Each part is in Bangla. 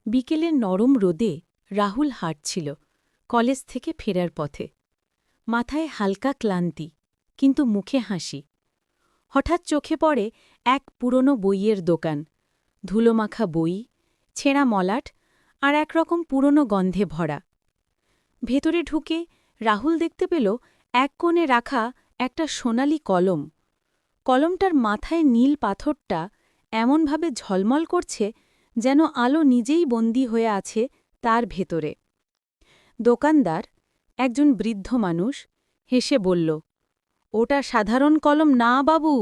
বিকেলের নরম রোদে রাহুল হাঁটছিল কলেজ থেকে ফেরার পথে। মাথায় হালকা ক্লান্তি, কিন্তু মুখে হাসি। হঠাৎ চোখে পড়ে এক পুরনো বইয়ের দোকান, ধুলোমাখা বই, ছেঁড়া মলাট আর একরকম পুরনো গন্ধে ভরা। ভেতরে ঢুকে রাহুল দেখতে পেল এক কোণে রাখা একটা সোনালি কলম। কলমটার মাথায় নীল পাথরটা এমনভাবে ঝলমল করছে যেন আলো নিজেই বন্দী হয়ে আছে তার ভেতরে। দোকানদার, একজন বৃদ্ধ মানুষ, হেসে বলল, ওটা সাধারণ কলম না বাবু,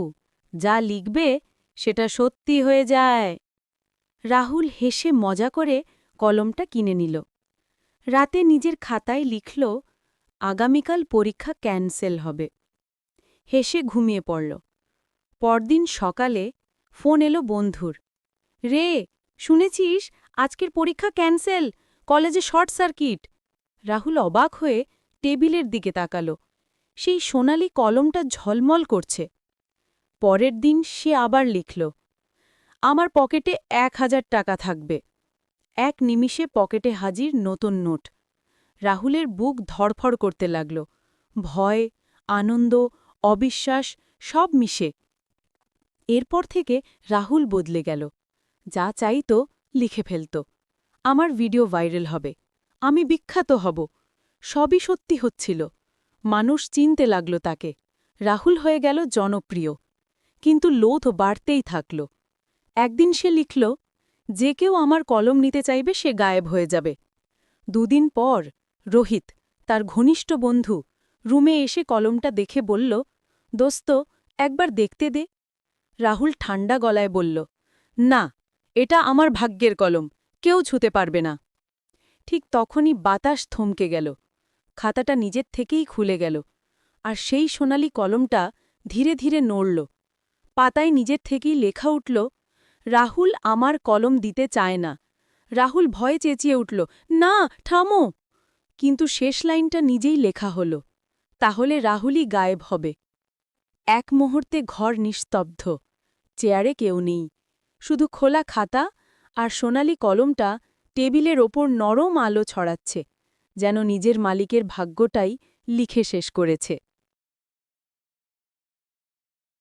যা লিখবে সেটা সত্যি হয়ে যায়। রাহুল হেসে মজা করে কলমটা কিনে নিল। রাতে নিজের খাতায় লিখল, আগামীকাল পরীক্ষা ক্যান্সেল হবে। হেসে ঘুমিয়ে পড়ল। পরদিন সকালে ফোন এলো বন্ধুর। রে, শুনেছিস আজকের পরীক্ষা ক্যান্সেল, কলেজে শর্ট সার্কিট। রাহুল অবাক হয়ে টেবিলের দিকে তাকাল। সেই সোনালি কলমটা ঝলমল করছে। পরের দিন সে আবার লিখল, আমার পকেটে ১,০০০ টাকা থাকবে। এক নিমিষে পকেটে হাজির নতুন নোট। রাহুলের বুক ধড়ফড় করতে লাগল। ভয়, আনন্দ, অবিশ্বাস সব মিশে। এরপর থেকে রাহুল বদলে গেল। যা চাইত লিখে ফেলত। আমার ভিডিও ভাইরাল হবে, আমি বিখ্যাত হব। সবই সত্যি হচ্ছিল। মানুষ চিনতে লাগল তাকে। রাহুল হয়ে গেল জনপ্রিয়। কিন্তু লোভ বাড়তেই থাকল। একদিন সে লিখল, যে কেউ আমার কলম নিতে চাইবে সে গায়েব হয়ে যাবে। দুদিন পর রোহিত, তার ঘনিষ্ঠ বন্ধু, রুমে এসে কলমটা দেখে বলল, দোস্ত, একবার দেখতে দে। রাহুল ঠান্ডা গলায় বলল, না, এটা আমার ভাগ্যের কলম, কেউ ছুতে পারবে না। ঠিক তখনই বাতাস থমকে গেল। খাতাটা নিজের থেকেই খুলে গেল, আর সেই সোনালি কলমটা ধীরে ধীরে নড়ল। পাতায় নিজের থেকেই লেখা উঠল, রাহুল আমার কলম দিতে চায় না। রাহুল ভয়ে চেঁচিয়ে উঠল, না, থামো। কিন্তু শেষ লাইনটা নিজেই লেখা হল, তাহলে রাহুলই গায়েব হবে। এক মুহূর্তে ঘর নিস্তব্ধ। চেয়ারে কেউ নেই, শুধু খোলা খাতা আর সোনালি কলমটা টেবিলের ওপর নরম আলো ছড়াচ্ছে, যেন নিজের মালিকের ভাগ্যটাই লিখে শেষ করেছে।